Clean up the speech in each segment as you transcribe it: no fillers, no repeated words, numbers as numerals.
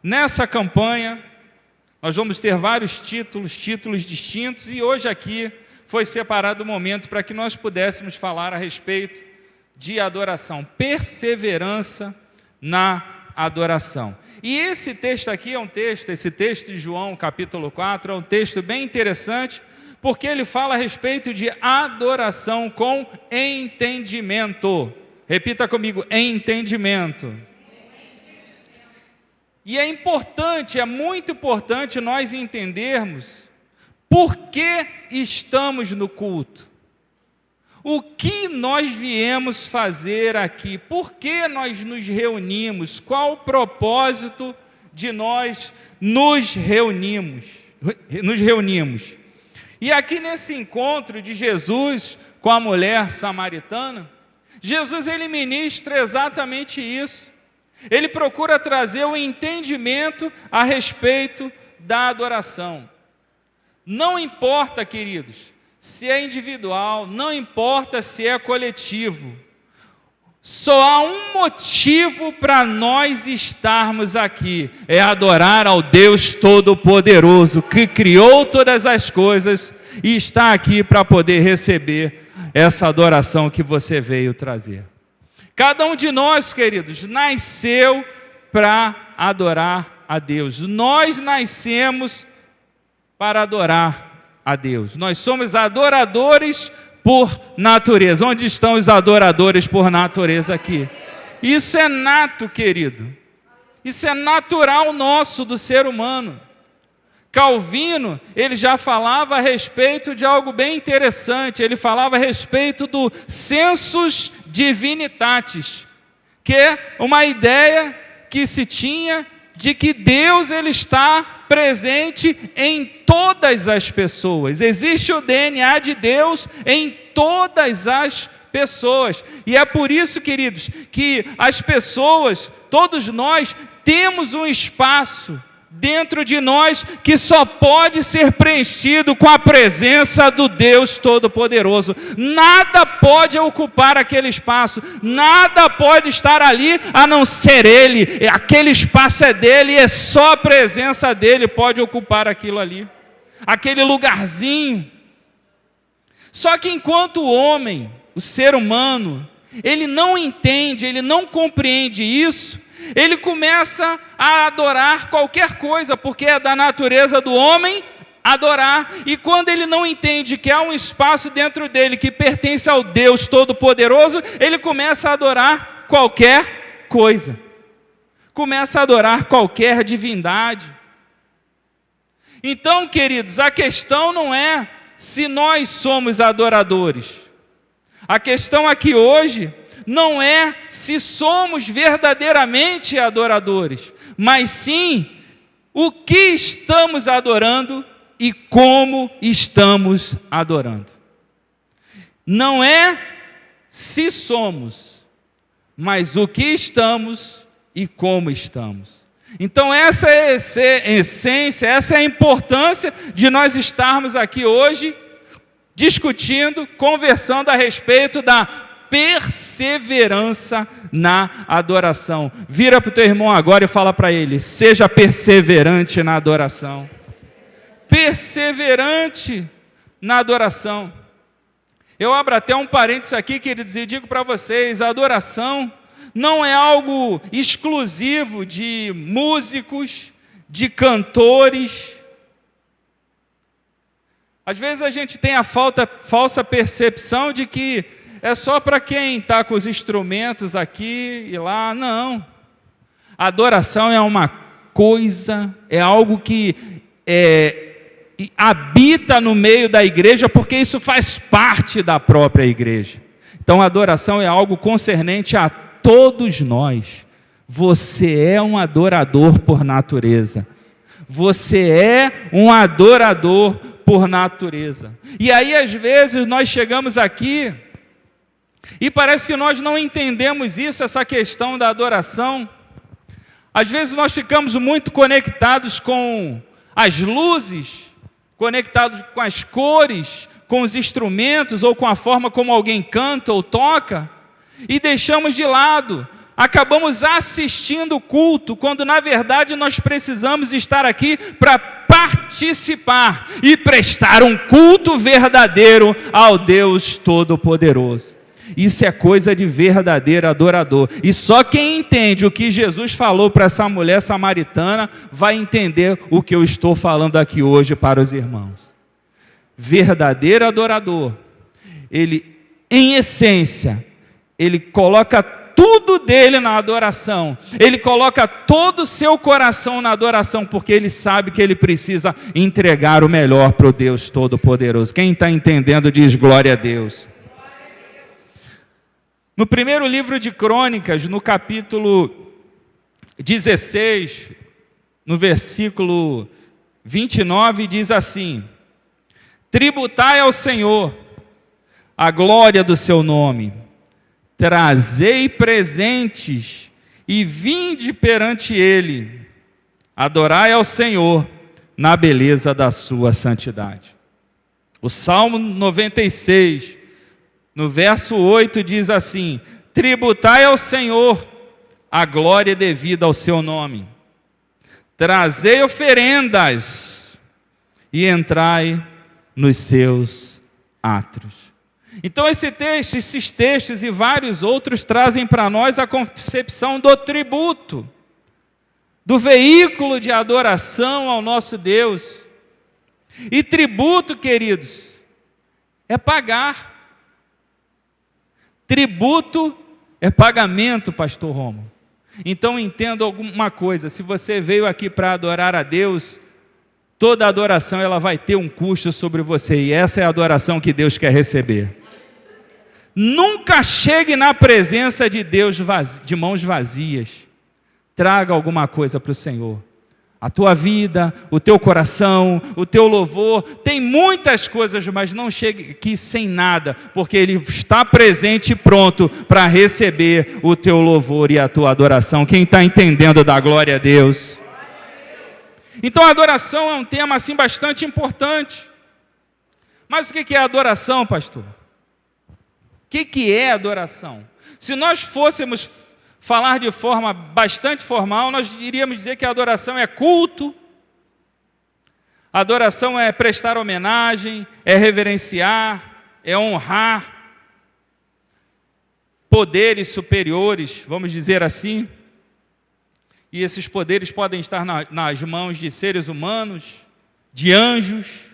Nessa campanha, nós vamos ter vários títulos distintos, e hoje aqui foi separado o momento para que nós pudéssemos falar a respeito de adoração, perseverança na adoração. E esse texto aqui esse texto de João, capítulo 4, é um texto bem interessante, porque ele fala a respeito de adoração com entendimento. Repita comigo, entendimento. E é importante, é muito importante nós entendermos por que estamos no culto. O que nós viemos fazer aqui? Por que nós nos reunimos? Qual o propósito de nós nos reunimos? E aqui nesse encontro de Jesus com a mulher samaritana, Jesus ele ministra exatamente isso. Ele procura trazer o entendimento a respeito da adoração. Não importa, queridos, se é individual, não importa se é coletivo. Só há um motivo para nós estarmos aqui, é adorar ao Deus Todo-Poderoso, que criou todas as coisas e está aqui para poder receber essa adoração que você veio trazer. Cada um de nós, queridos, nasceu para adorar a Deus. Nós nascemos para adorar a Deus. Nós somos adoradores por natureza. Onde estão os adoradores por natureza aqui? Isso é nato, querido. Isso é natural nosso, do ser humano. Calvino, ele já falava a respeito de algo bem interessante. Ele falava a respeito do sensus divinitatis, que é uma ideia que se tinha de que Deus ele está presente em todas as pessoas. Existe o DNA de Deus em todas as pessoas. E é por isso, queridos, que as pessoas, todos nós, temos um espaço dentro de nós que só pode ser preenchido com a presença do Deus Todo-Poderoso. Nada pode ocupar aquele espaço, nada pode estar ali a não ser Ele. Aquele espaço é dele e é só a presença dele pode ocupar aquilo ali, aquele lugarzinho. Só que enquanto o homem, o ser humano, ele não entende, ele não compreende isso, ele começa a adorar qualquer coisa, porque é da natureza do homem adorar. E quando ele não entende que há um espaço dentro dele que pertence ao Deus Todo-Poderoso, ele começa a adorar qualquer coisa, começa a adorar qualquer divindade. Então, queridos, a questão não é se nós somos adoradores. A questão aqui hoje não é se somos verdadeiramente adoradores, mas sim o que estamos adorando e como estamos adorando. Não é se somos, mas o que estamos e como estamos. Então essa é a essência, essa é a importância de nós estarmos aqui hoje discutindo, conversando a respeito da perseverança na adoração. Vira para o teu irmão agora e fala para ele: seja perseverante na adoração. Perseverante na adoração. Eu abro até um parênteses aqui, queridos, e digo para vocês: a adoração não é algo exclusivo de músicos, de cantores. Às vezes a gente tem a falsa percepção de que é só para quem está com os instrumentos aqui e lá. Não. A adoração é uma coisa, é algo que habita no meio da igreja, porque isso faz parte da própria igreja. Então a adoração é algo concernente a todos nós. Você é um adorador por natureza. Você é um adorador por natureza. E aí às vezes nós chegamos aqui e parece que nós não entendemos isso, essa questão da adoração. Às vezes nós ficamos muito conectados com as luzes, conectados com as cores, com os instrumentos ou com a forma como alguém canta ou toca, e deixamos de lado acabamos assistindo o culto, quando na verdade nós precisamos estar aqui para participar e prestar um culto verdadeiro ao Deus Todo-Poderoso. Isso é coisa de verdadeiro adorador. E só quem entende o que Jesus falou para essa mulher samaritana vai entender o que eu estou falando aqui hoje para os irmãos. Verdadeiro adorador, ele, em essência, ele coloca tudo dele na adoração, ele coloca todo o seu coração na adoração, porque ele sabe que ele precisa entregar o melhor para o Deus Todo-Poderoso. Quem está entendendo diz glória a Deus. No primeiro livro de Crônicas, no capítulo 16, no versículo 29, diz assim: tributai ao Senhor a glória do seu nome, trazei presentes e vinde perante Ele, adorai ao Senhor na beleza da sua santidade. O Salmo 96, no verso 8, diz assim: tributai ao Senhor a glória devida ao seu nome, trazei oferendas e entrai nos seus átrios. Então esses textos e vários outros trazem para nós a concepção do tributo, do veículo de adoração ao nosso Deus. E tributo, queridos, é pagar. Tributo é pagamento, pastor Romo. Então entenda alguma coisa: se você veio aqui para adorar a Deus, toda adoração ela vai ter um custo sobre você, e essa é a adoração que Deus quer receber. Nunca chegue na presença de Deus de mãos vazias. Traga alguma coisa para o Senhor. A tua vida, o teu coração, o teu louvor, tem muitas coisas, mas não chegue aqui sem nada, porque Ele está presente e pronto para receber o teu louvor e a tua adoração. Quem está entendendo, dá glória a Deus. Então a adoração é um tema assim bastante importante. Mas o que é adoração, pastor? O que é adoração? Se nós fôssemos falar de forma bastante formal, nós iríamos dizer que a adoração é culto, a adoração é prestar homenagem, é reverenciar, é honrar poderes superiores, vamos dizer assim. E esses poderes podem estar nas mãos de seres humanos, de anjos,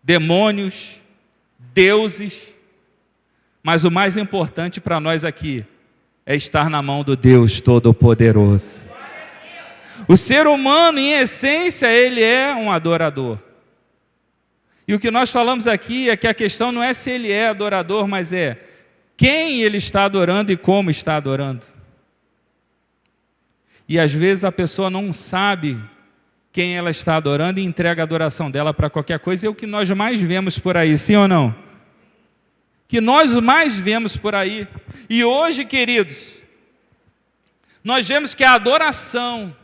demônios, deuses. Mas o mais importante para nós aqui é estar na mão do Deus Todo-Poderoso. O ser humano, em essência, ele é um adorador. E o que nós falamos aqui é que a questão não é se ele é adorador, mas é quem ele está adorando e como está adorando. E às vezes a pessoa não sabe quem ela está adorando e entrega a adoração dela para qualquer coisa. É o que nós mais vemos por aí, sim ou não? Que nós mais vemos por aí. E hoje, queridos, nós vemos que a adoração,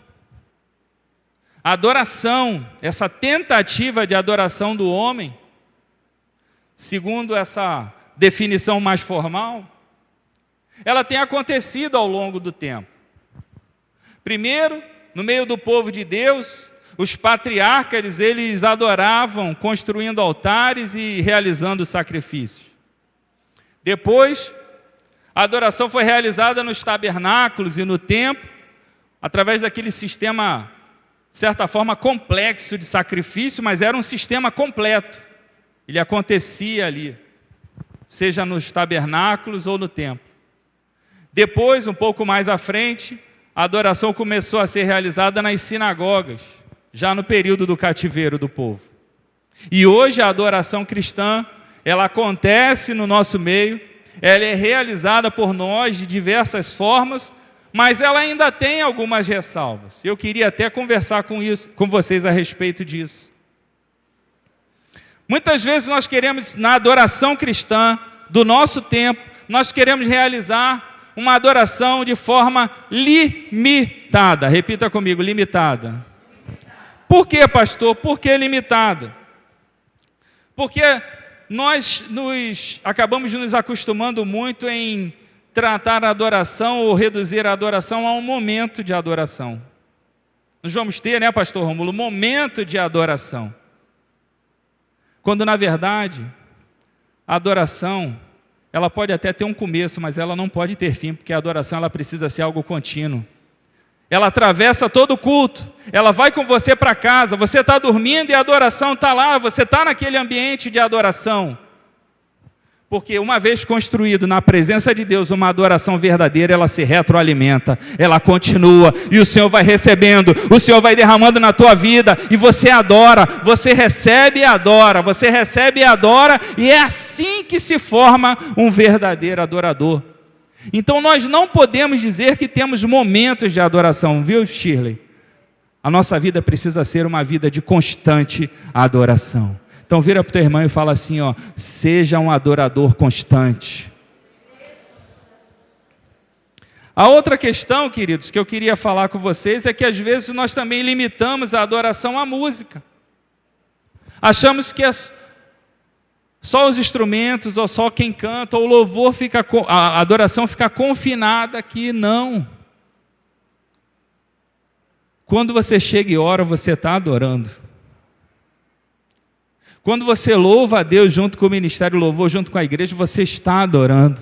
essa tentativa de adoração do homem, segundo essa definição mais formal, ela tem acontecido ao longo do tempo. Primeiro, no meio do povo de Deus, os patriarcas, eles adoravam construindo altares e realizando sacrifícios. Depois, a adoração foi realizada nos tabernáculos e no templo, através daquele sistema, de certa forma, complexo de sacrifício, mas era um sistema completo. Ele acontecia ali, seja nos tabernáculos ou no templo. Depois, um pouco mais à frente, a adoração começou a ser realizada nas sinagogas, já no período do cativeiro do povo. E hoje a adoração cristã, ela acontece no nosso meio, ela é realizada por nós de diversas formas, mas ela ainda tem algumas ressalvas. Eu queria até conversar com vocês a respeito disso. Muitas vezes nós queremos, na adoração cristã do nosso tempo, nós queremos realizar uma adoração de forma limitada. Repita comigo, limitada. Por que, pastor? Por que limitada? Porque nós acabamos nos acostumando muito em tratar a adoração ou reduzir a adoração a um momento de adoração. Nós vamos ter, né, pastor Rômulo, momento de adoração. Quando, na verdade, a adoração, ela pode até ter um começo, mas ela não pode ter fim, porque a adoração ela precisa ser algo contínuo. Ela atravessa todo o culto, ela vai com você para casa, você está dormindo e a adoração está lá, você está naquele ambiente de adoração. Porque uma vez construído na presença de Deus uma adoração verdadeira, ela se retroalimenta, ela continua, e o Senhor vai recebendo, o Senhor vai derramando na tua vida, e você adora, você recebe e adora, você recebe e adora, e é assim que se forma um verdadeiro adorador. Então nós não podemos dizer que temos momentos de adoração, viu, Shirley? A nossa vida precisa ser uma vida de constante adoração. Então vira para o teu irmão e fala assim, ó, seja um adorador constante. A outra questão, queridos, que eu queria falar com vocês é que às vezes nós também limitamos a adoração à música. Achamos que só os instrumentos, ou só quem canta, ou o louvor a adoração fica confinada aqui. Não. Quando você chega e ora, você está adorando. Quando você louva a Deus junto com o Ministério Louvor, junto com a igreja, você está adorando.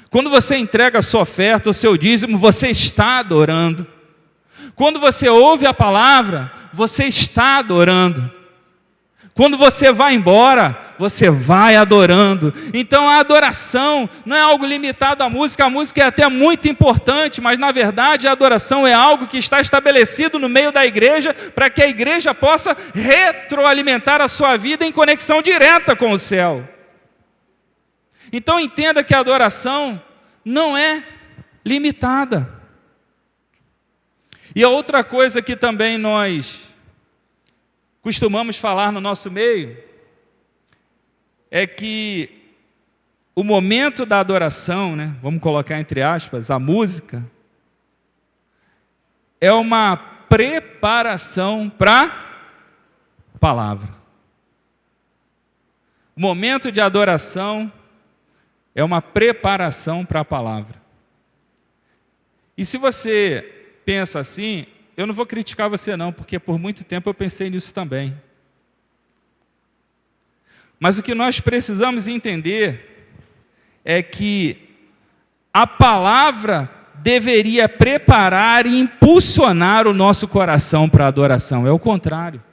Quando você entrega a sua oferta, o seu dízimo, você está adorando. Quando você ouve a palavra, você está adorando. Quando você vai embora, você vai adorando. Então a adoração não é algo limitado à música. A música é até muito importante, mas na verdade a adoração é algo que está estabelecido no meio da igreja para que a igreja possa retroalimentar a sua vida em conexão direta com o céu. Então entenda que a adoração não é limitada. E a outra coisa que também nós costumamos falar no nosso meio é que o momento da adoração, né, vamos colocar entre aspas, a música, é uma preparação para a palavra. O momento de adoração é uma preparação para a palavra. E se você pensa assim, eu não vou criticar você não, porque por muito tempo eu pensei nisso também. Mas o que nós precisamos entender é que a palavra deveria preparar e impulsionar o nosso coração para a adoração. É o contrário.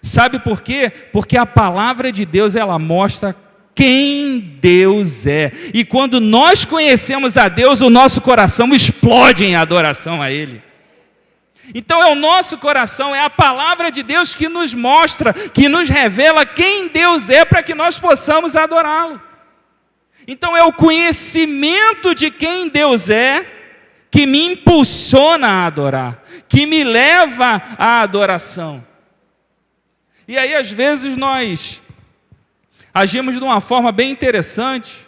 Sabe por quê? Porque a palavra de Deus, ela mostra quem Deus é. E quando nós conhecemos a Deus, o nosso coração explode em adoração a Ele. Então é o nosso coração, é a palavra de Deus que nos mostra, que nos revela quem Deus é para que nós possamos adorá-lo. Então é o conhecimento de quem Deus é que me impulsiona a adorar, que me leva à adoração. E aí às vezes nós agimos de uma forma bem interessante.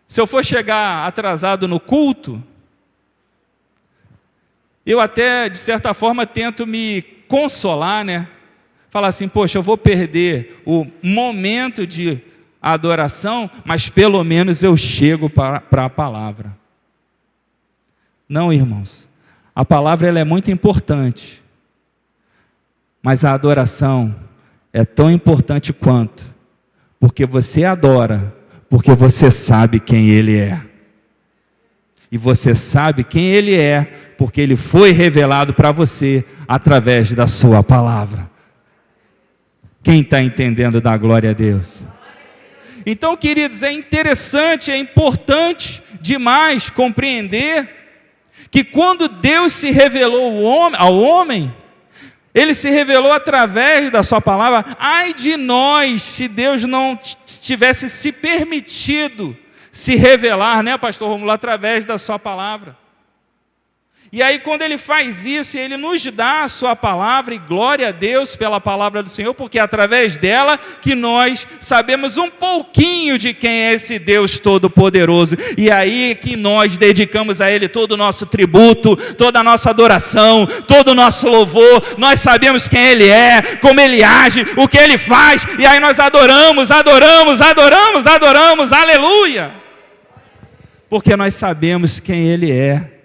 Se eu for chegar atrasado no culto, eu até, de certa forma, tento me consolar, né? Falar assim, poxa, eu vou perder o momento de adoração, mas pelo menos eu chego para a palavra. Não, irmãos. A palavra ela é muito importante, mas a adoração é tão importante quanto, porque você adora, porque você sabe quem Ele é. E você sabe quem Ele é, porque Ele foi revelado para você através da sua palavra. Quem está entendendo, dá glória a Deus. Então, queridos, é interessante, é importante demais compreender que quando Deus se revelou ao homem, Ele se revelou através da sua palavra. Ai de nós, se Deus não tivesse se permitido se revelar, né, pastor Rômulo, através da sua palavra. E aí quando Ele faz isso, Ele nos dá a sua palavra, e glória a Deus pela palavra do Senhor, porque é através dela que nós sabemos um pouquinho de quem é esse Deus Todo-Poderoso. E aí que nós dedicamos a Ele todo o nosso tributo, toda a nossa adoração, todo o nosso louvor. Nós sabemos quem Ele é, como Ele age, o que Ele faz, e aí nós adoramos, aleluia. Porque nós sabemos quem Ele é.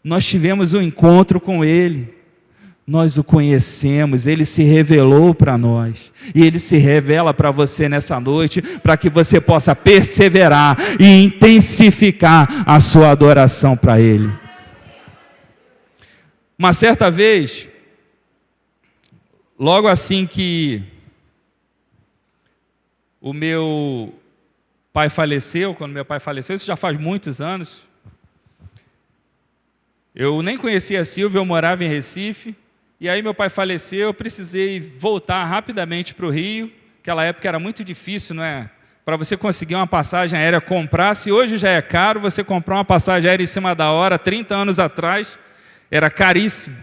Nós tivemos um encontro com Ele. Nós o conhecemos, Ele se revelou para nós. E Ele se revela para você nessa noite, para que você possa perseverar e intensificar a sua adoração para Ele. Uma certa vez, logo assim que o meu pai faleceu, quando meu pai faleceu, isso já faz muitos anos, eu nem conhecia a Silvia, eu morava em Recife, e aí meu pai faleceu, eu precisei voltar rapidamente para o Rio, naquela época era muito difícil, não é? Para você conseguir uma passagem aérea, comprar, se hoje já é caro, você comprar uma passagem aérea em cima da hora, 30 anos atrás, era caríssimo.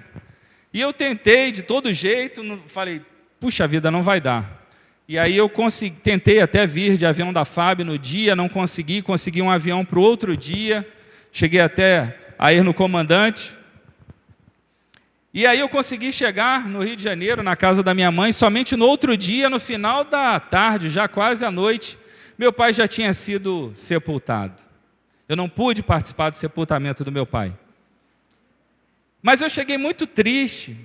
E eu tentei de todo jeito, falei, puxa vida, não vai dar. E aí eu tentei até vir de avião da FAB no dia, não consegui um avião para o outro dia, cheguei até a ir no comandante. E aí eu consegui chegar no Rio de Janeiro, na casa da minha mãe, somente no outro dia, no final da tarde, já quase à noite, meu pai já tinha sido sepultado. Eu não pude participar do sepultamento do meu pai. Mas eu cheguei muito triste,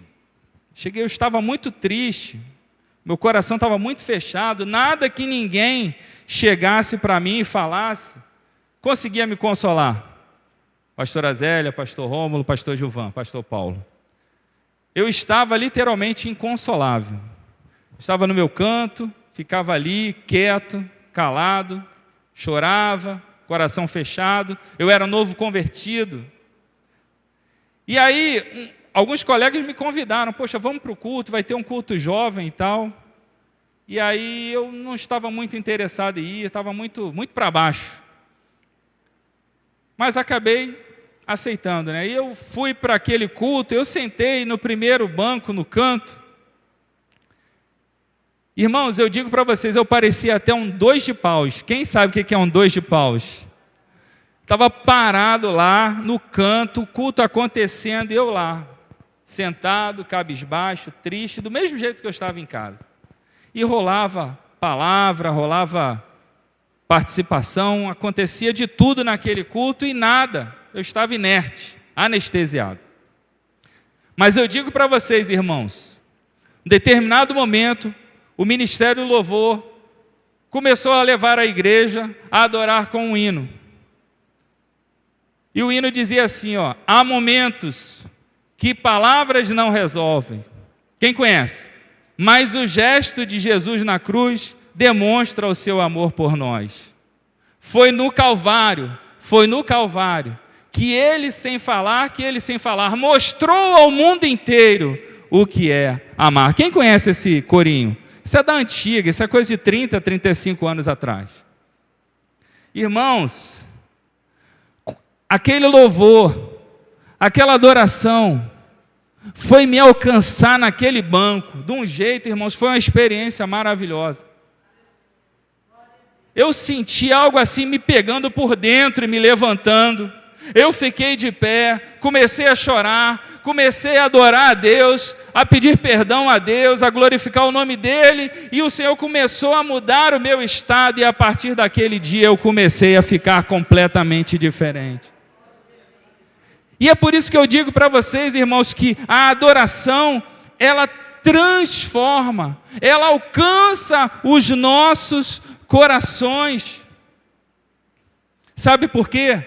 eu estava muito triste, meu coração estava muito fechado, nada que ninguém chegasse para mim e falasse, conseguia me consolar. Pastora Zélia, pastor Rômulo, pastor Gilvan, pastor Paulo. Eu estava literalmente inconsolável. Estava no meu canto, ficava ali, quieto, calado, chorava, coração fechado. Eu era novo convertido. E aí, alguns colegas me convidaram, poxa, vamos para o culto, vai ter um culto jovem e tal. E aí eu não estava muito interessado em ir, estava muito para baixo. Mas acabei aceitando, né? E eu fui para aquele culto, eu sentei no primeiro banco, no canto. Irmãos, eu digo para vocês, eu parecia até um 2 de paus. Quem sabe o que é um 2 de paus? Estava parado lá no canto, o culto acontecendo, e eu lá, sentado, cabisbaixo, triste, do mesmo jeito que eu estava em casa. E rolava palavra, rolava participação, acontecia de tudo naquele culto e nada. Eu estava inerte, anestesiado. Mas eu digo para vocês, irmãos, em determinado momento, o Ministério do Louvor começou a levar a igreja a adorar com um hino. E o hino dizia assim, ó, há momentos que palavras não resolvem. Quem conhece? Mas o gesto de Jesus na cruz demonstra o seu amor por nós. Foi no Calvário, que ele sem falar, mostrou ao mundo inteiro o que é amar. Quem conhece esse corinho? Isso é da antiga, isso é coisa de 30, 35 anos atrás. Irmãos, aquele louvor, aquela adoração, foi me alcançar naquele banco, de um jeito, irmãos, foi uma experiência maravilhosa. Eu senti algo assim me pegando por dentro e me levantando. Eu fiquei de pé, comecei a chorar, comecei a adorar a Deus, a pedir perdão a Deus, a glorificar o nome dEle, e o Senhor começou a mudar o meu estado, e a partir daquele dia eu comecei a ficar completamente diferente. E é por isso que eu digo para vocês, irmãos, que a adoração, ela transforma, ela alcança os nossos corações. Sabe por quê?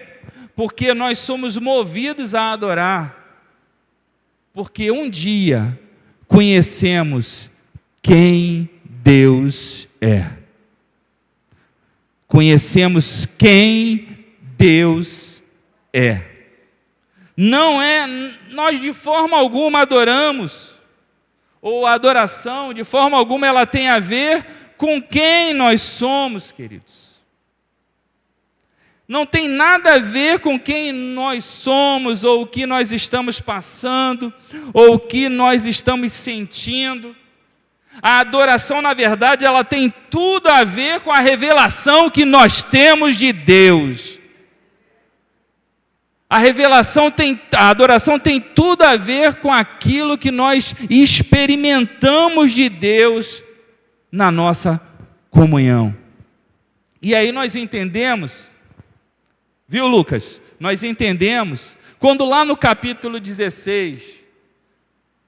Porque nós somos movidos a adorar. Porque um dia conhecemos quem Deus é. Conhecemos quem Deus é. Não é, nós de forma alguma adoramos, ou a adoração, de forma alguma ela tem a ver com quem nós somos, queridos. Não tem nada a ver com quem nós somos, ou o que nós estamos passando, ou o que nós estamos sentindo. A adoração, na verdade, ela tem tudo a ver com a revelação que nós temos de Deus. A adoração tem tudo a ver com aquilo que nós experimentamos de Deus na nossa comunhão. E aí nós entendemos, Viu, Lucas? Nós entendemos, quando lá no capítulo 16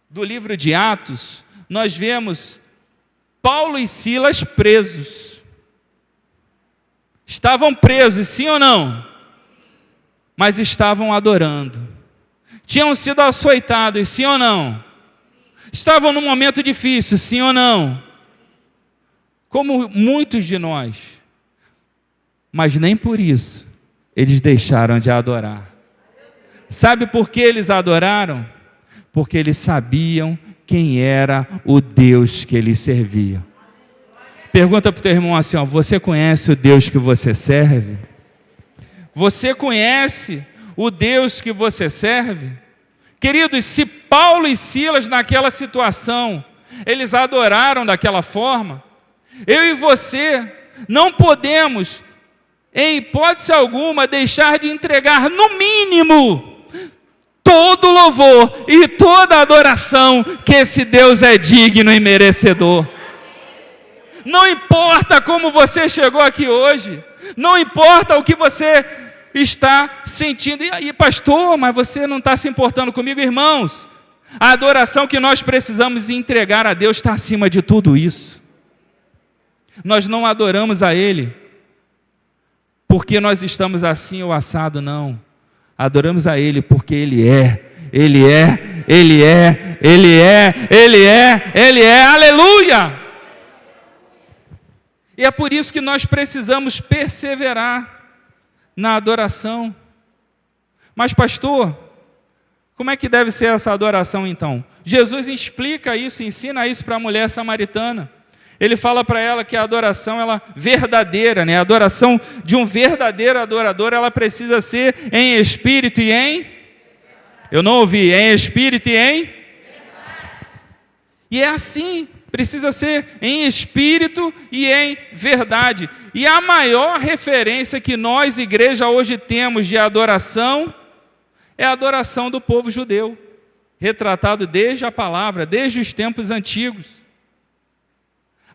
do livro de Atos, nós vemos Paulo e Silas presos. Estavam presos, sim ou não? Mas estavam adorando. Tinham sido açoitados, sim ou não? Estavam num momento difícil, sim ou não? Como muitos de nós. Mas nem por isso eles deixaram de adorar. Sabe por que eles adoraram? Porque eles sabiam quem era o Deus que eles serviam. Pergunta para o teu irmão assim, ó, você conhece o Deus que você serve? Você conhece o Deus que você serve? Queridos, se Paulo e Silas naquela situação, eles adoraram daquela forma, eu e você não podemos, em hipótese alguma, deixar de entregar no mínimo todo louvor e toda adoração que esse Deus é digno e merecedor. Não importa como você chegou aqui hoje, não importa o que você está sentindo. E aí, pastor, mas você não está se importando comigo? Irmãos, a adoração que nós precisamos entregar a Deus está acima de tudo isso. Nós não adoramos a Ele porque nós estamos assim ou assado, não. Adoramos a Ele porque Ele é, Ele é, Ele é, Ele é, Ele é, Ele é, aleluia! E é por isso que nós precisamos perseverar na adoração. Mas pastor, como é que deve ser essa adoração então? Jesus explica isso, ensina isso para a mulher samaritana. Ele fala para ela que a adoração, ela verdadeira, né? A adoração de um verdadeiro adorador, ela precisa ser em espírito e em... Eu não ouvi, em espírito e em... E é assim, precisa ser em espírito e em verdade. E a maior referência que nós, igreja, hoje temos de adoração é a adoração do povo judeu, retratado desde a palavra, desde os tempos antigos.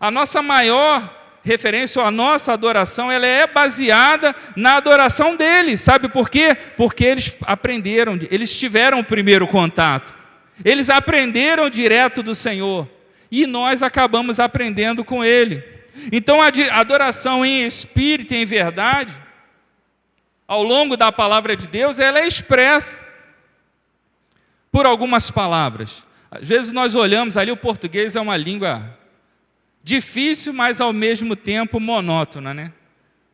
A nossa maior referência, ou a nossa adoração, ela é baseada na adoração deles. Sabe por quê? Porque eles aprenderam, eles tiveram o primeiro contato. Eles aprenderam direto do Senhor. E nós acabamos aprendendo com Ele. Então a adoração em espírito e em verdade, ao longo da palavra de Deus, ela é expressa por algumas palavras. Às vezes nós olhamos ali, o português é uma língua difícil, mas ao mesmo tempo monótona, né?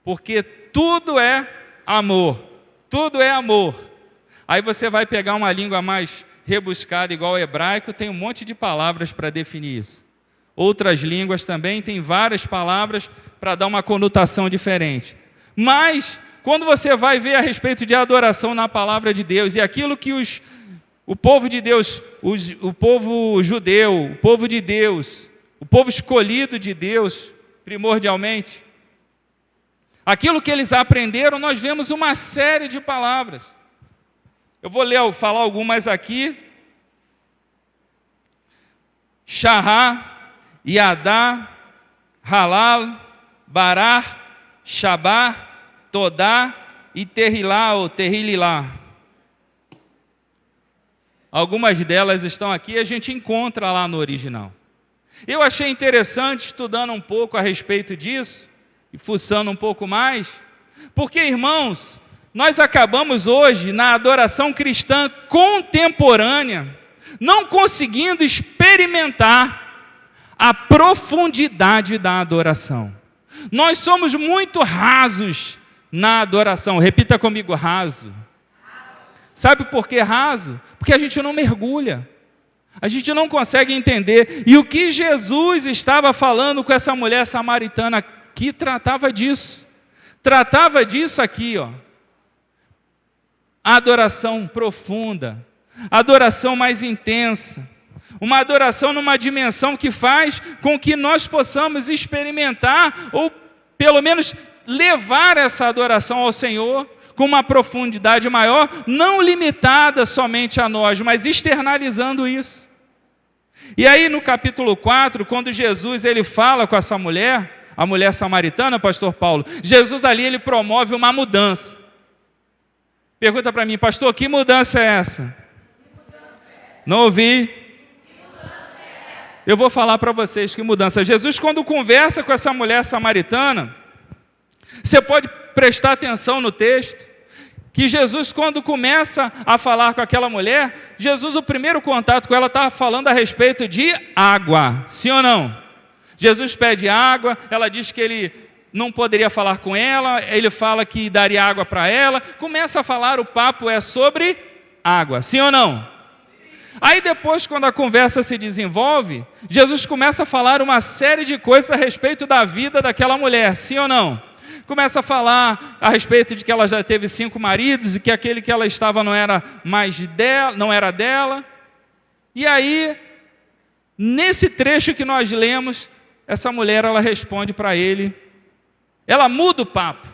Porque tudo é amor, tudo é amor. Aí você vai pegar uma língua mais rebuscada, igual ao hebraico, tem um monte de palavras para definir isso. Outras línguas também têm várias palavras para dar uma conotação diferente. Mas, quando você vai ver a respeito de adoração na palavra de Deus, e aquilo que o povo de Deus, o povo judeu, o povo de Deus, o povo escolhido de Deus, primordialmente, aquilo que eles aprenderam, nós vemos uma série de palavras. Eu vou falar algumas aqui. Shahá, Yadá, Halal, Bará, Shabá, Todá e Terrilá ou Terrililá. Algumas delas estão aqui e a gente encontra lá no original. Eu achei interessante, estudando um pouco a respeito disso, e fuçando um pouco mais, porque, irmãos, nós acabamos hoje, na adoração cristã contemporânea, não conseguindo experimentar a profundidade da adoração. Nós somos muito rasos na adoração. Repita comigo, raso. Sabe por que raso? Porque a gente não mergulha. A gente não consegue entender. E o que Jesus estava falando com essa mulher samaritana que tratava disso. Tratava disso aqui, ó. A adoração profunda, a adoração mais intensa, uma adoração numa dimensão que faz com que nós possamos experimentar, ou pelo menos levar essa adoração ao Senhor com uma profundidade maior, não limitada somente a nós, mas externalizando isso. E aí no capítulo 4, quando Jesus ele fala com essa mulher, a mulher samaritana, pastor Paulo, Jesus ali ele promove uma mudança. Pergunta para mim, pastor, que mudança é essa? Não ouvi. Eu vou falar para vocês que mudança. Jesus, quando conversa com essa mulher samaritana, você pode prestar atenção no texto, que Jesus, quando começa a falar com aquela mulher, Jesus, o primeiro contato com ela, estava falando a respeito de água, sim ou não? Jesus pede água, ela diz que ele não poderia falar com ela, ele fala que daria água para ela, começa a falar, o papo é sobre água, sim ou não? Aí depois, quando a conversa se desenvolve, Jesus começa a falar uma série de coisas a respeito da vida daquela mulher, sim ou não? Começa a falar a respeito de que ela já teve 5 maridos e que aquele que ela estava não era mais dela, não era dela. E aí, nesse trecho que nós lemos, essa mulher ela responde para ele, ela muda o papo.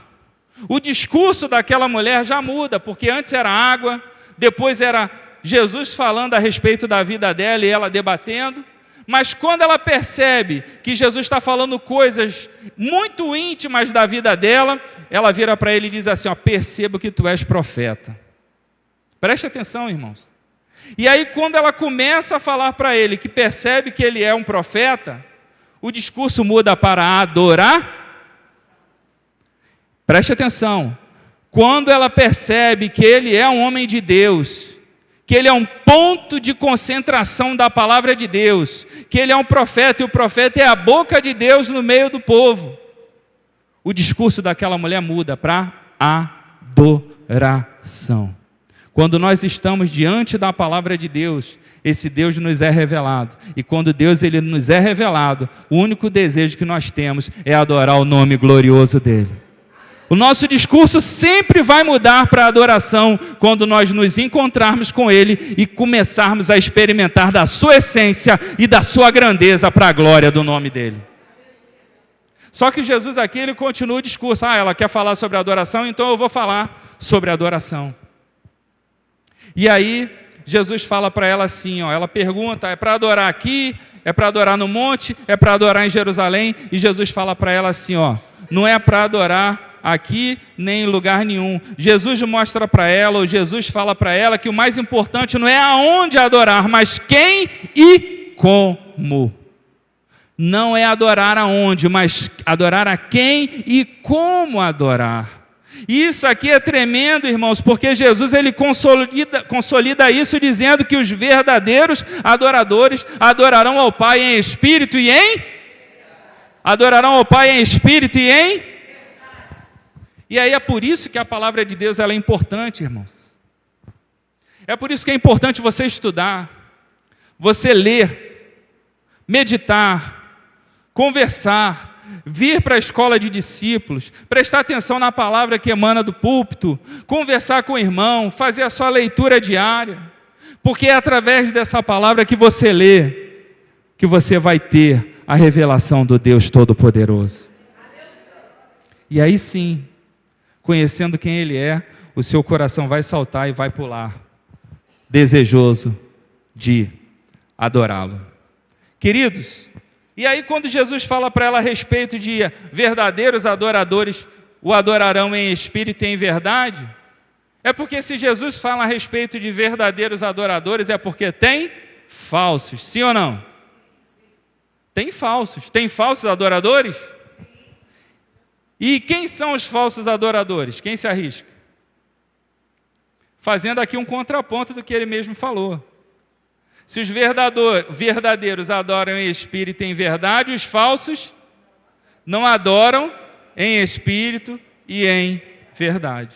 O discurso daquela mulher já muda, porque antes era água, depois era Jesus falando a respeito da vida dela e ela debatendo. Mas quando ela percebe que Jesus está falando coisas muito íntimas da vida dela, ela vira para ele e diz assim, ó, percebo que tu és profeta. Preste atenção, irmãos. E aí quando ela começa a falar para ele que percebe que ele é um profeta, o discurso muda para adorar. Preste atenção. Quando ela percebe que ele é um homem de Deus, que ele é um ponto de concentração da palavra de Deus, que ele é um profeta, e o profeta é a boca de Deus no meio do povo, o discurso daquela mulher muda para adoração. Quando nós estamos diante da palavra de Deus, esse Deus nos é revelado, e quando Deus ele nos é revelado, o único desejo que nós temos é adorar o nome glorioso dele. O nosso discurso sempre vai mudar para a adoração quando nós nos encontrarmos com Ele e começarmos a experimentar da sua essência e da sua grandeza para a glória do nome dEle. Só que Jesus aqui, ele continua o discurso. Ela quer falar sobre adoração, então eu vou falar sobre adoração. E aí, Jesus fala para ela assim, ela pergunta, é para adorar aqui? É para adorar no monte? É para adorar em Jerusalém? E Jesus fala para ela assim, não é para adorar aqui nem em lugar nenhum. Jesus mostra para ela, ou Jesus fala para ela que o mais importante não é aonde adorar, mas quem e como. Não é adorar aonde, mas adorar a quem e como adorar. E isso aqui é tremendo, irmãos, porque Jesus ele consolida isso dizendo que os verdadeiros adoradores adorarão ao Pai em espírito e em? Adorarão ao Pai em espírito e em? E aí é por isso que a palavra de Deus ela é importante, irmãos. É por isso que é importante você estudar, você ler, meditar, conversar, vir para a escola de discípulos, prestar atenção na palavra que emana do púlpito, conversar com o irmão, fazer a sua leitura diária, porque é através dessa palavra que você lê, que você vai ter a revelação do Deus Todo-Poderoso. E aí sim, conhecendo quem Ele é, o seu coração vai saltar e vai pular, desejoso de adorá-lo. Queridos, e aí quando Jesus fala para ela a respeito de verdadeiros adoradores, o adorarão em espírito e em verdade, é porque se Jesus fala a respeito de verdadeiros adoradores, é porque tem falsos, sim ou não? Tem falsos adoradores? E quem são os falsos adoradores? Quem se arrisca? Fazendo aqui um contraponto do que ele mesmo falou. Se os verdadeiros adoram em espírito e em verdade, os falsos não adoram em espírito e em verdade.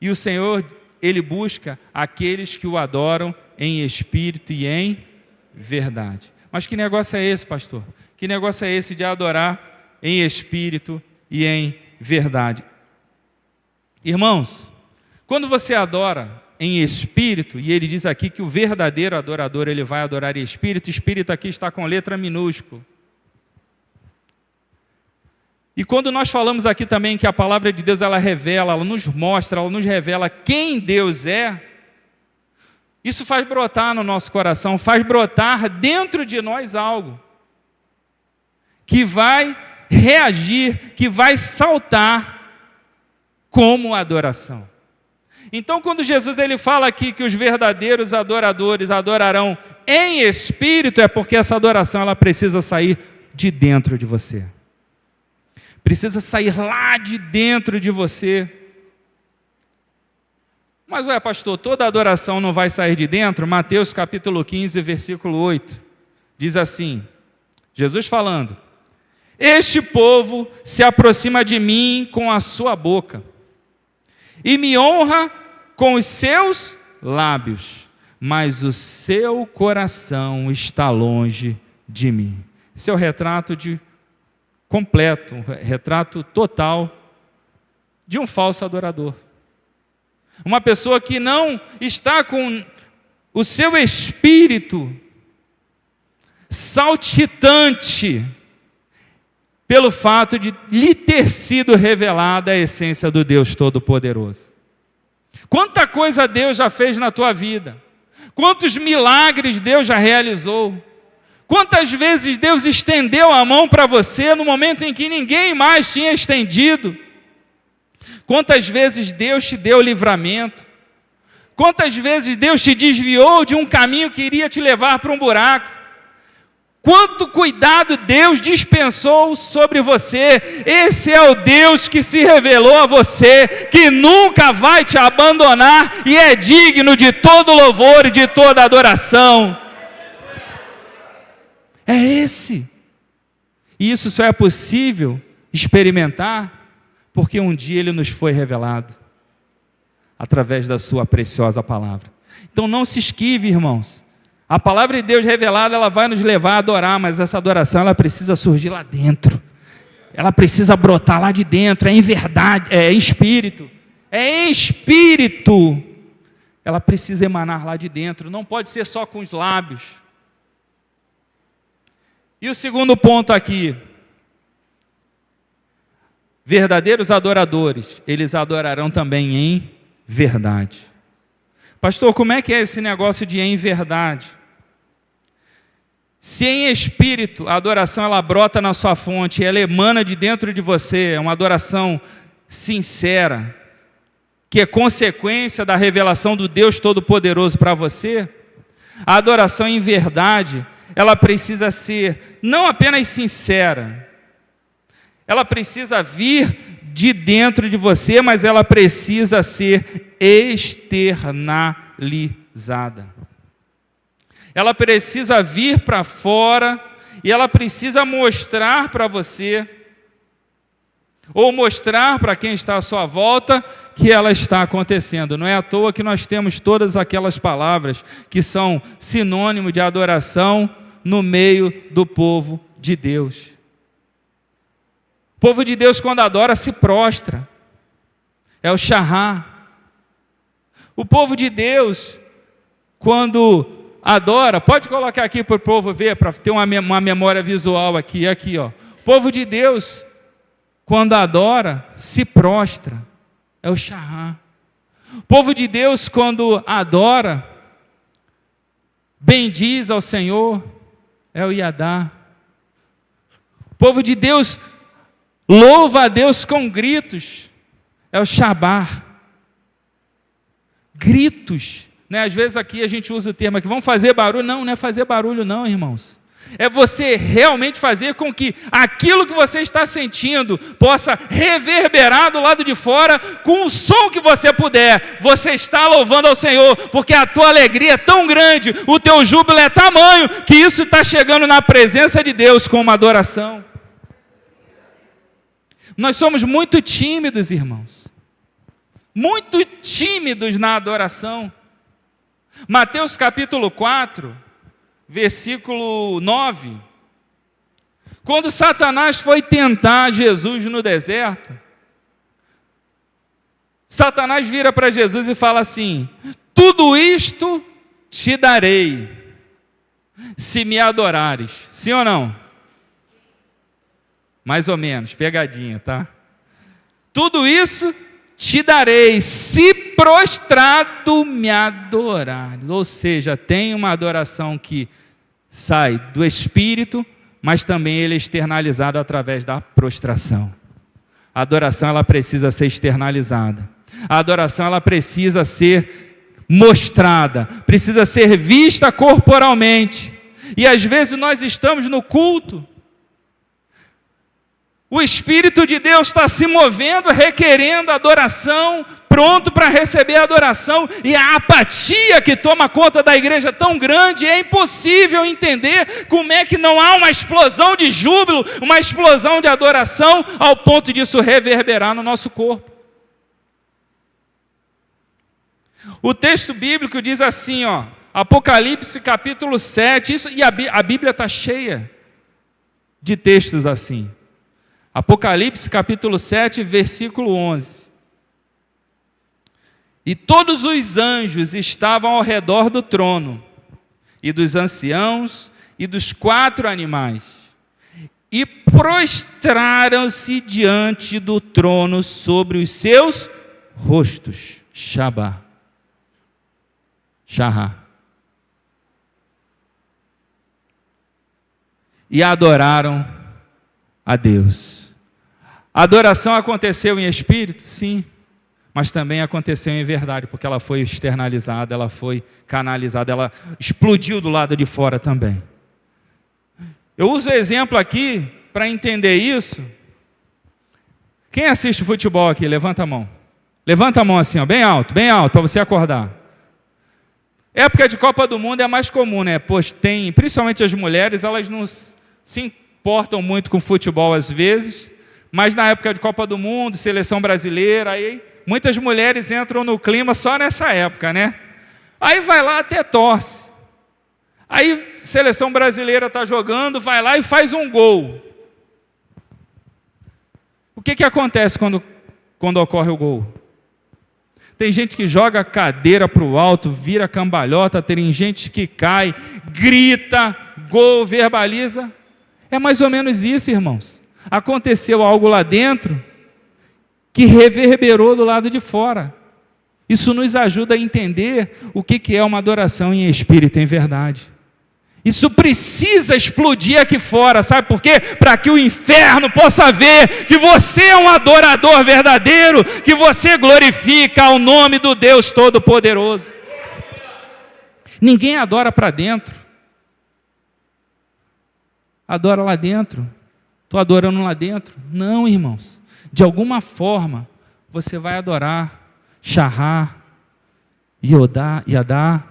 E o Senhor, Ele busca aqueles que o adoram em espírito e em verdade. Mas que negócio é esse, pastor? Que negócio é esse de adorar em espírito e em verdade? Irmãos, quando você adora em espírito, e ele diz aqui que o verdadeiro adorador, ele vai adorar em espírito, espírito aqui está com letra minúscula. E quando nós falamos aqui também que a palavra de Deus, ela revela, ela nos mostra, ela nos revela quem Deus é, isso faz brotar no nosso coração, faz brotar dentro de nós algo que vai reagir, que vai saltar como adoração. Então, quando Jesus ele fala aqui que os verdadeiros adoradores adorarão em espírito, é porque essa adoração ela precisa sair de dentro de você. Precisa sair lá de dentro de você. Mas, ué, pastor, toda adoração não vai sair de dentro? Mateus capítulo 15, versículo 8, diz assim, Jesus falando: este povo se aproxima de mim com a sua boca e me honra com os seus lábios, mas o seu coração está longe de mim. Esse é o retrato completo, um retrato total de um falso adorador. Uma pessoa que não está com o seu espírito saltitante pelo fato de lhe ter sido revelada a essência do Deus Todo-Poderoso. Quanta coisa Deus já fez na tua vida, quantos milagres Deus já realizou, quantas vezes Deus estendeu a mão para você no momento em que ninguém mais tinha estendido, quantas vezes Deus te deu livramento, quantas vezes Deus te desviou de um caminho que iria te levar para um buraco, quanto cuidado Deus dispensou sobre você. Esse é o Deus que se revelou a você, que nunca vai te abandonar e é digno de todo louvor e de toda adoração. É esse. E isso só é possível experimentar porque um dia ele nos foi revelado através da sua preciosa palavra. Então não se esquive, irmãos. A palavra de Deus revelada, ela vai nos levar a adorar, mas essa adoração, ela precisa surgir lá dentro. Ela precisa brotar lá de dentro, é em verdade, é em espírito. É em espírito. Ela precisa emanar lá de dentro, não pode ser só com os lábios. E o segundo ponto aqui, verdadeiros adoradores, eles adorarão também em verdade. Pastor, como é que é esse negócio de em verdade? Se em espírito a adoração ela brota na sua fonte, ela emana de dentro de você, é uma adoração sincera, que é consequência da revelação do Deus Todo-Poderoso para você, a adoração em verdade, ela precisa ser não apenas sincera, ela precisa vir de dentro de você, mas ela precisa ser externalizada. Ela precisa vir para fora e ela precisa mostrar para você, ou mostrar para quem está à sua volta, que ela está acontecendo. Não é à toa que nós temos todas aquelas palavras que são sinônimo de adoração no meio do povo de Deus. O povo de Deus, quando adora, se prostra. É o Shahá. O povo de Deus, quando adora, pode colocar aqui para o povo ver, para ter uma memória visual aqui, ó. O povo de Deus, quando adora, se prostra. É o Shahá. O povo de Deus, quando adora, bendiz ao Senhor, é o Yadá. O povo de Deus louva a Deus com gritos, é o Shabar. Gritos, né? Às vezes aqui a gente usa o termo aqui, vamos fazer barulho. Não, não é fazer barulho não, irmãos. É você realmente fazer com que aquilo que você está sentindo possa reverberar do lado de fora com o som que você puder. Você está louvando ao Senhor, porque a tua alegria é tão grande, o teu júbilo é tamanho, que isso está chegando na presença de Deus com uma adoração. Nós somos muito tímidos, irmãos. Muito tímidos na adoração. Mateus capítulo 4, versículo 9. Quando Satanás foi tentar Jesus no deserto, Satanás vira para Jesus e fala assim: tudo isto te darei, se me adorares. Sim ou não? Mais ou menos, pegadinha, tá? Tudo isso te darei, se prostrado me adorares. Ou seja, tem uma adoração que sai do Espírito, mas também ele é externalizado através da prostração. A adoração ela precisa ser externalizada. A adoração ela precisa ser mostrada, precisa ser vista corporalmente. E às vezes nós estamos no culto, o Espírito de Deus está se movendo, requerendo adoração, pronto para receber a adoração, e a apatia que toma conta da igreja é tão grande, é impossível entender como é que não há uma explosão de júbilo, uma explosão de adoração, ao ponto disso reverberar no nosso corpo. O texto bíblico diz assim, Apocalipse capítulo 7, e a Bíblia está cheia de textos assim. Apocalipse capítulo 7, versículo 11. E todos os anjos estavam ao redor do trono, e dos anciãos, e dos 4 animais, e prostraram-se diante do trono sobre os seus rostos. Shabá. Shahá. E adoraram a Deus. A adoração aconteceu em espírito? Sim. Mas também aconteceu em verdade, porque ela foi externalizada, ela foi canalizada, ela explodiu do lado de fora também. Eu uso o exemplo aqui para entender isso. Quem assiste futebol aqui? Levanta a mão. Levanta a mão assim, bem alto, para você acordar. Época de Copa do Mundo é mais comum, né? Pois principalmente as mulheres, elas não se importam muito com futebol às vezes, mas na época de Copa do Mundo, seleção brasileira, aí muitas mulheres entram no clima só nessa época, né? Aí vai lá até torce. Aí seleção brasileira está jogando, vai lá e faz um gol. O que acontece quando ocorre o gol? Tem gente que joga a cadeira para o alto, vira cambalhota, tem gente que cai, grita, gol, verbaliza. É mais ou menos isso, irmãos. Aconteceu algo lá dentro que reverberou do lado de fora. Isso nos ajuda a entender o que é uma adoração em espírito, em verdade. Isso precisa explodir aqui fora, sabe por quê? Para que o inferno possa ver que você é um adorador verdadeiro, que você glorifica o nome do Deus Todo-Poderoso. Ninguém adora para dentro. Adora lá dentro. Estou adorando lá dentro. Não, irmãos. De alguma forma, você vai adorar Shahá, Yadá.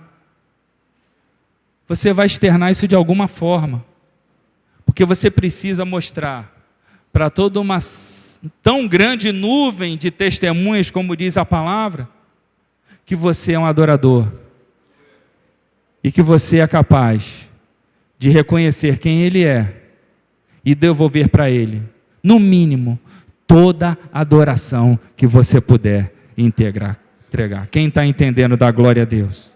Você vai externar isso de alguma forma. Porque você precisa mostrar para toda uma tão grande nuvem de testemunhas, como diz a palavra, que você é um adorador. E que você é capaz de reconhecer quem Ele é e devolver para Ele, no mínimo, toda adoração que você puder entregar. Quem está entendendo, dá glória a Deus.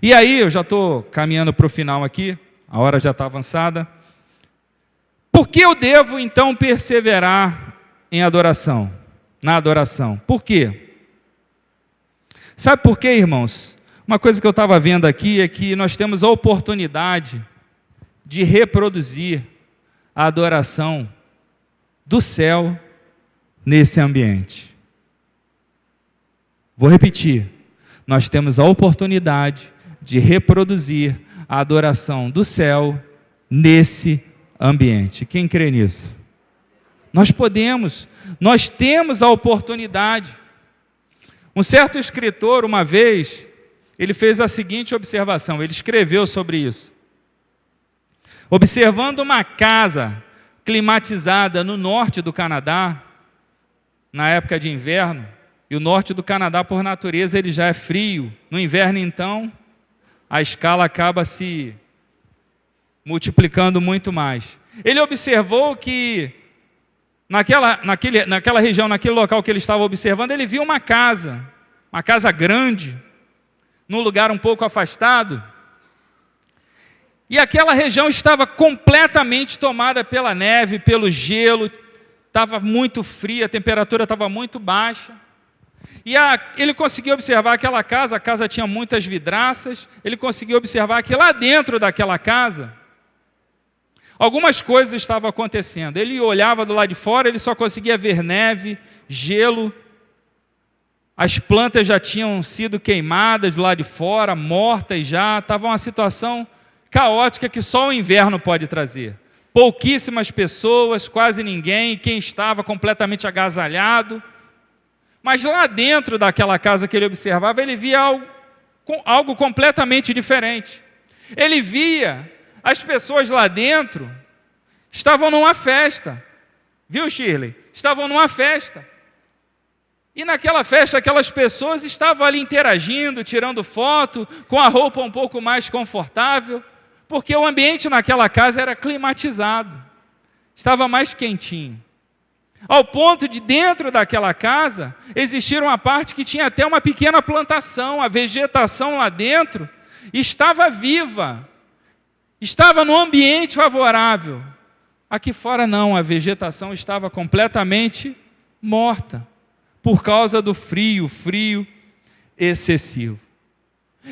E aí, eu já estou caminhando para o final aqui, a hora já está avançada. Por que eu devo, então, perseverar em adoração? Na adoração. Por quê? Sabe por quê, irmãos? Uma coisa que eu estava vendo aqui é que nós temos a oportunidade de reproduzir a adoração do céu nesse ambiente. Vou repetir. Nós temos a oportunidade de reproduzir a adoração do céu nesse ambiente. Quem crê nisso? Nós podemos, nós temos a oportunidade. Um certo escritor, uma vez, ele fez a seguinte observação, ele escreveu sobre isso. Observando uma casa climatizada no norte do Canadá, na época de inverno, e o norte do Canadá, por natureza, ele já é frio. No inverno, então, a escala acaba se multiplicando muito mais. Ele observou que, naquela região, naquele local que ele estava observando, ele viu uma casa grande, num lugar um pouco afastado, e aquela região estava completamente tomada pela neve, pelo gelo, estava muito fria, a temperatura estava muito baixa. E ele conseguiu observar aquela casa, a casa tinha muitas vidraças, ele conseguiu observar que lá dentro daquela casa, algumas coisas estavam acontecendo. Ele olhava do lado de fora, ele só conseguia ver neve, gelo, as plantas já tinham sido queimadas do lado de fora, mortas já, estava uma situação caótica que só o inverno pode trazer. Pouquíssimas pessoas, quase ninguém, quem estava completamente agasalhado. Mas lá dentro daquela casa que ele observava, ele via algo completamente diferente. Ele via as pessoas lá dentro, estavam numa festa. Viu, Shirley? Estavam numa festa. E naquela festa, aquelas pessoas estavam ali interagindo, tirando foto, com a roupa um pouco mais confortável, porque o ambiente naquela casa era climatizado, estava mais quentinho. Ao ponto de, dentro daquela casa, existir uma parte que tinha até uma pequena plantação, a vegetação lá dentro estava viva, estava num ambiente favorável. Aqui fora não, a vegetação estava completamente morta, por causa do frio excessivo.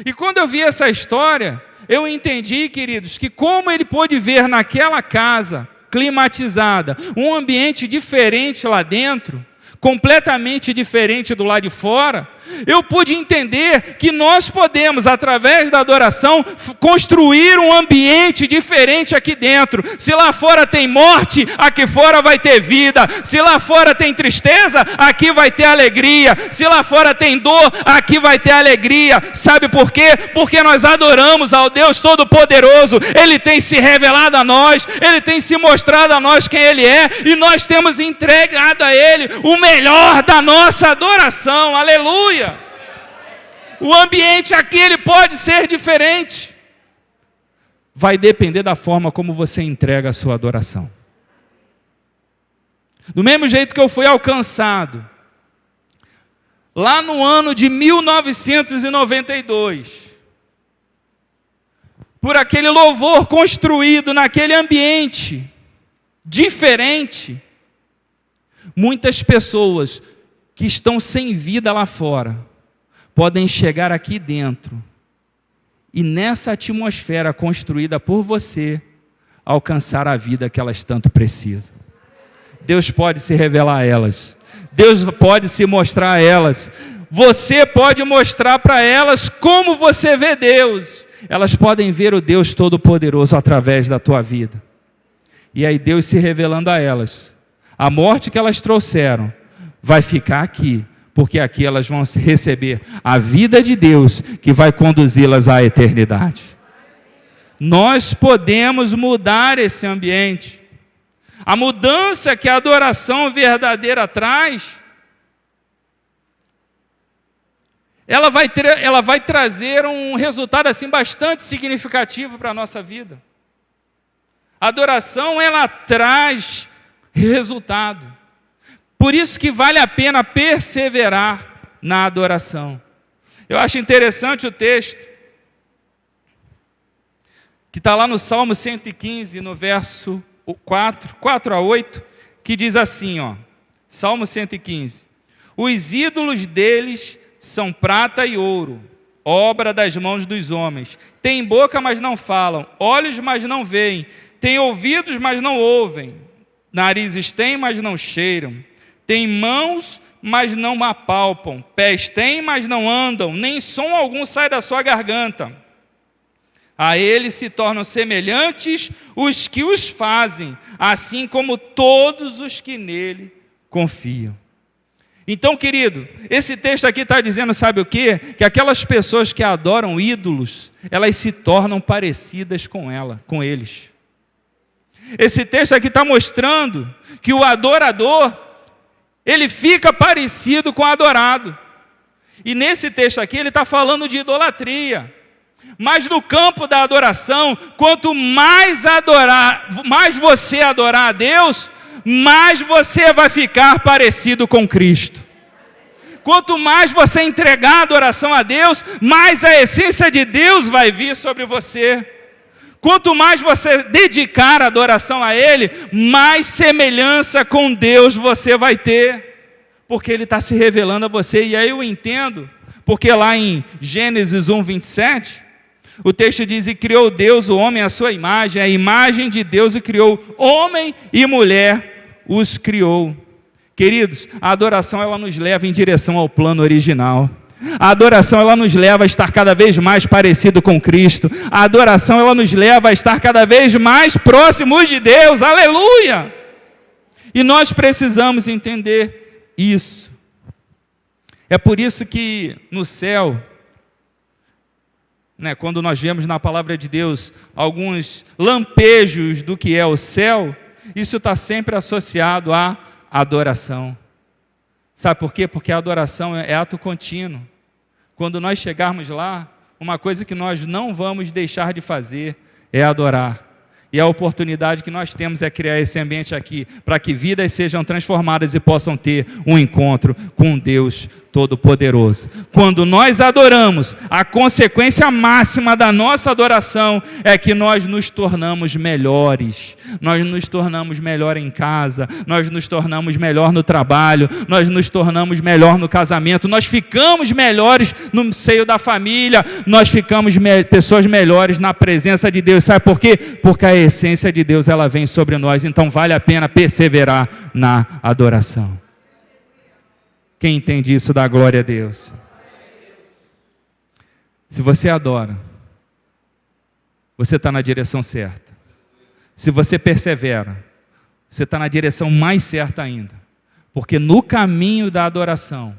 E quando eu vi essa história, eu entendi, queridos, que como ele pôde ver naquela casa climatizada, um ambiente diferente lá dentro, completamente diferente do lado de fora, eu pude entender que nós podemos, através da adoração, construir um ambiente diferente aqui dentro. Se lá fora tem morte, aqui fora vai ter vida. Se lá fora tem tristeza, aqui vai ter alegria. Se lá fora tem dor, aqui vai ter alegria. Sabe por quê? Porque nós adoramos ao Deus Todo-Poderoso. Ele tem se revelado a nós, Ele tem se mostrado a nós quem Ele é, e nós temos entregado a Ele o melhor da nossa adoração. Aleluia! O ambiente aqui ele pode ser diferente. Vai depender da forma como você entrega a sua adoração. Do mesmo jeito que eu fui alcançado lá no ano de 1992, por aquele louvor construído naquele ambiente diferente, muitas pessoas que estão sem vida lá fora podem chegar aqui dentro e nessa atmosfera construída por você alcançar a vida que elas tanto precisam. Deus pode se revelar a elas, Deus pode se mostrar a elas, você pode mostrar para elas como você vê Deus. Elas podem ver o Deus Todo-Poderoso através da tua vida. E aí Deus se revelando a elas, a morte que elas trouxeram vai ficar aqui, porque aqui elas vão receber a vida de Deus que vai conduzi-las à eternidade. Nós podemos mudar esse ambiente. A mudança que a adoração verdadeira traz, ela vai trazer um resultado assim bastante significativo para a nossa vida. A adoração, ela traz resultado. Por isso que vale a pena perseverar na adoração. Eu acho interessante o texto, que está lá no Salmo 115, no verso 4 a 8, que diz assim, Salmo 115. Os ídolos deles são prata e ouro, obra das mãos dos homens. Têm boca, mas não falam, olhos, mas não veem, têm ouvidos, mas não ouvem, narizes têm, mas não cheiram, têm mãos, mas não apalpam, pés têm, mas não andam, nem som algum sai da sua garganta. A eles se tornam semelhantes os que os fazem, assim como todos os que nele confiam. Então, querido, esse texto aqui está dizendo, sabe o quê? Que aquelas pessoas que adoram ídolos, elas se tornam parecidas com eles. Esse texto aqui está mostrando que o adorador, ele fica parecido com o adorado. E nesse texto aqui ele está falando de idolatria. Mas no campo da adoração, quanto mais você adorar a Deus, mais você vai ficar parecido com Cristo. Quanto mais você entregar a adoração a Deus, mais a essência de Deus vai vir sobre você. Quanto mais você dedicar a adoração a Ele, mais semelhança com Deus você vai ter, porque Ele está se revelando a você. E aí eu entendo, porque lá em Gênesis 1:27, o texto diz, e criou Deus o homem à sua imagem, a imagem de Deus o criou, homem e mulher os criou. Queridos, a adoração ela nos leva em direção ao plano original. A adoração ela nos leva a estar cada vez mais parecido com Cristo. A adoração ela nos leva a estar cada vez mais próximos de Deus. Aleluia! E nós precisamos entender isso. É por isso que no céu, quando nós vemos na palavra de Deus alguns lampejos do que é o céu, isso está sempre associado à adoração. Sabe por quê? Porque a adoração é ato contínuo. Quando nós chegarmos lá, uma coisa que nós não vamos deixar de fazer é adorar. E a oportunidade que nós temos é criar esse ambiente aqui, para que vidas sejam transformadas e possam ter um encontro com Deus Todo-Poderoso. Quando nós adoramos, a consequência máxima da nossa adoração é que nós nos tornamos melhores. Nós nos tornamos melhor em casa, nós nos tornamos melhor no trabalho, nós nos tornamos melhor no casamento, nós ficamos melhores no seio da família, nós ficamos pessoas melhores na presença de Deus. Sabe por quê? Porque a essência de Deus ela vem sobre nós, então vale a pena perseverar na adoração. Quem entende isso, dá glória a Deus. Se você adora, você está na direção certa. Se você persevera, você está na direção mais certa ainda. Porque no caminho da adoração,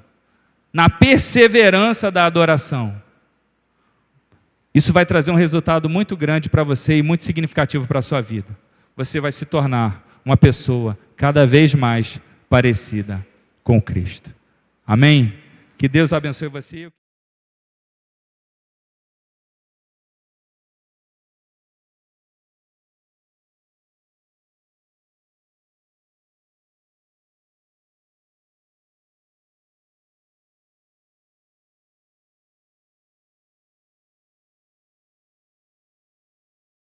na perseverança da adoração, isso vai trazer um resultado muito grande para você e muito significativo para a sua vida. Você vai se tornar uma pessoa cada vez mais parecida com Cristo. Amém? Que Deus abençoe você.